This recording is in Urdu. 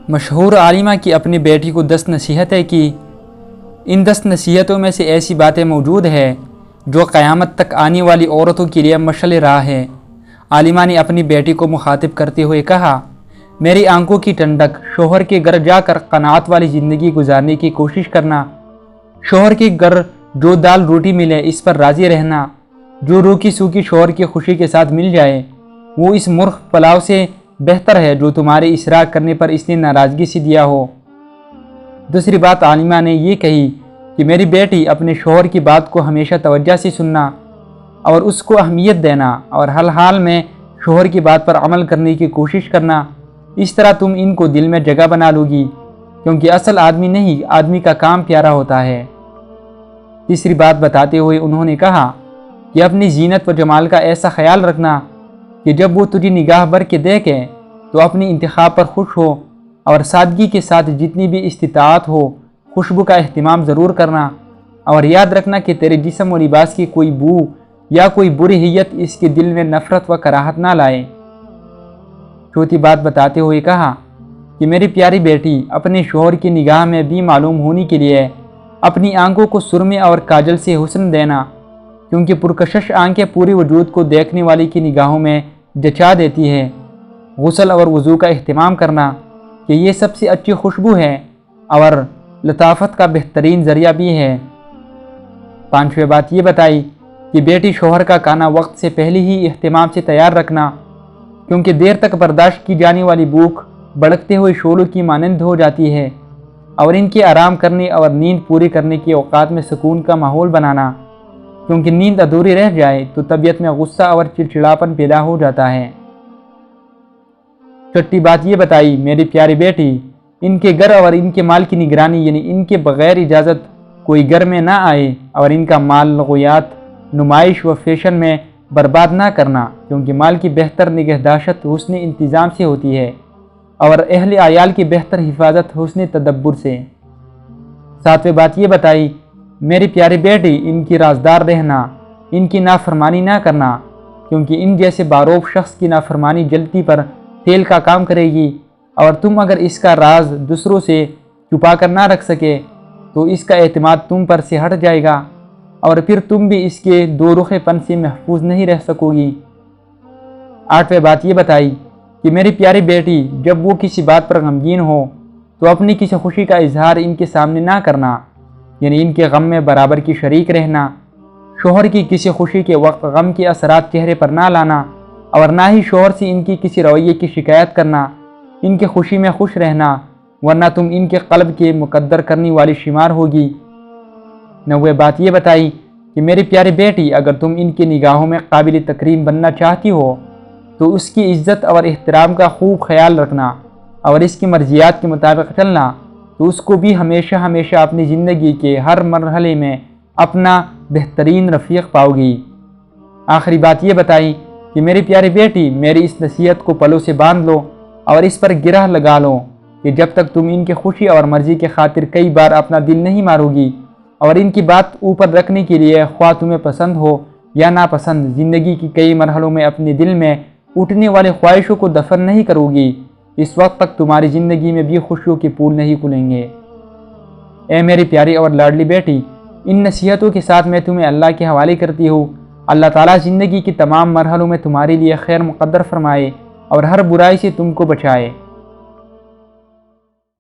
مشہور عالمہ کی اپنی بیٹی کو 10 نصیحتیں کی۔ ان 10 نصیحتوں میں سے ایسی باتیں موجود ہیں جو قیامت تک آنے والی عورتوں کے لیے مشعل راہ ہے۔ عالمہ نے اپنی بیٹی کو مخاطب کرتے ہوئے کہا، میری آنکھوں کی ٹھنڈک، شوہر کے گھر جا کر قناعت والی زندگی گزارنے کی کوشش کرنا۔ شوہر کے گھر جو دال روٹی ملے اس پر راضی رہنا۔ جو روکی سوکی شوہر کی خوشی کے ساتھ مل جائے وہ اس مرغ پلاؤ سے بہتر ہے جو تمہارے اشراق کرنے پر اس نے ناراضگی سے دیا ہو۔ دوسری بات عالمہ نے یہ کہی کہ میری بیٹی اپنے شوہر کی بات کو ہمیشہ توجہ سے سننا اور اس کو اہمیت دینا اور ہر حال میں شوہر کی بات پر عمل کرنے کی کوشش کرنا۔ اس طرح تم ان کو دل میں جگہ بنا لو گی، کیونکہ اصل آدمی نہیں، آدمی کا کام پیارا ہوتا ہے۔ تیسری بات بتاتے ہوئے انہوں نے کہا کہ اپنی زینت و جمال کا ایسا خیال رکھنا کہ جب وہ تجھے نگاہ بھر کے دیکھیں تو اپنی انتخاب پر خوش ہو، اور سادگی کے ساتھ جتنی بھی استطاعت ہو خوشبو کا اہتمام ضرور کرنا، اور یاد رکھنا کہ تیرے جسم و لباس کی کوئی بو یا کوئی بری حیت اس کے دل میں نفرت و کراہت نہ لائے۔ چوتھی بات بتاتے ہوئے کہا کہ میری پیاری بیٹی، اپنے شوہر کی نگاہ میں بھی معلوم ہونے کے لیے اپنی آنکھوں کو سرمے اور کاجل سے حسن دینا، کیونکہ پرکشش آنکھیں پورے وجود کو دیکھنے والی کی نگاہوں میں جچا دیتی ہے۔ غسل اور وضو کا اہتمام کرنا کہ یہ سب سے اچھی خوشبو ہے اور لطافت کا بہترین ذریعہ بھی ہے۔ پانچویں بات یہ بتائی کہ بیٹی، شوہر کا کھانا وقت سے پہلے ہی اہتمام سے تیار رکھنا، کیونکہ دیر تک برداشت کی جانے والی بھوک بھڑکتے ہوئے شعلوں کی مانند ہو جاتی ہے، اور ان کے آرام کرنے اور نیند پوری کرنے کے اوقات میں سکون کا ماحول بنانا، کیونکہ نیند ادھوری رہ جائے تو طبیعت میں غصہ اور چڑچڑاپن پیدا ہو جاتا ہے۔ چھٹی بات یہ بتائی، میری پیاری بیٹی، ان کے گھر اور ان کے مال کی نگرانی، یعنی ان کے بغیر اجازت کوئی گھر میں نہ آئے، اور ان کا مال لغویات، نمائش و فیشن میں برباد نہ کرنا، کیونکہ مال کی بہتر نگہداشت حسن انتظام سے ہوتی ہے، اور اہل عیال کی بہتر حفاظت حسن تدبر سے۔ ساتویں بات یہ بتائی، میری پیاری بیٹی، ان کی رازدار رہنا، ان کی نافرمانی نہ کرنا، کیونکہ ان جیسے باروب شخص کی نافرمانی جلتی پر تیل کا کام کرے گی، اور تم اگر اس کا راز دوسروں سے چھپا کر نہ رکھ سکے تو اس کا اعتماد تم پر سے ہٹ جائے گا، اور پھر تم بھی اس کے دو رخے پن سے محفوظ نہیں رہ سکو گی۔ آٹھویں بات یہ بتائی کہ میری پیاری بیٹی، جب وہ کسی بات پر غمگین ہو تو اپنی کسی خوشی کا اظہار ان کے سامنے نہ کرنا، یعنی ان کے غم میں برابر کی شریک رہنا۔ شوہر کی کسی خوشی کے وقت غم کے اثرات چہرے پر نہ لانا، اور نہ ہی شوہر سے ان کی کسی رویے کی شکایت کرنا۔ ان کی خوشی میں خوش رہنا، ورنہ تم ان کے قلب کے مقدر کرنے والی شمار ہوگی۔ نویں بات یہ بتائی کہ میری پیاری بیٹی، اگر تم ان کی نگاہوں میں قابل تکریم بننا چاہتی ہو تو اس کی عزت اور احترام کا خوب خیال رکھنا، اور اس کی مرضیات کے مطابق چلنا، تو اس کو بھی ہمیشہ ہمیشہ اپنی زندگی کے ہر مرحلے میں اپنا بہترین رفیق پاؤ گی۔ آخری بات یہ بتائی کہ میری پیاری بیٹی، میری اس نصیحت کو پلوں سے باندھ لو اور اس پر گرہ لگا لو کہ جب تک تم ان کی خوشی اور مرضی کے خاطر کئی بار اپنا دل نہیں مارو گی، اور ان کی بات اوپر رکھنے کے لیے خواہ تمہیں پسند ہو یا ناپسند زندگی کی کئی مرحلوں میں اپنے دل میں اٹھنے والے خواہشوں کو دفن نہیں کرو گی، اس وقت تک تمہاری زندگی میں بھی خوشیوں کے پھول نہیں کھلیں گے۔ اے میری پیاری اور لاڈلی بیٹی، ان نصیحتوں کے ساتھ میں تمہیں اللہ کے حوالے کرتی ہوں۔ اللہ تعالیٰ زندگی کی تمام مرحلوں میں تمہارے لیے خیر مقدر فرمائے اور ہر برائی سے تم کو بچائے۔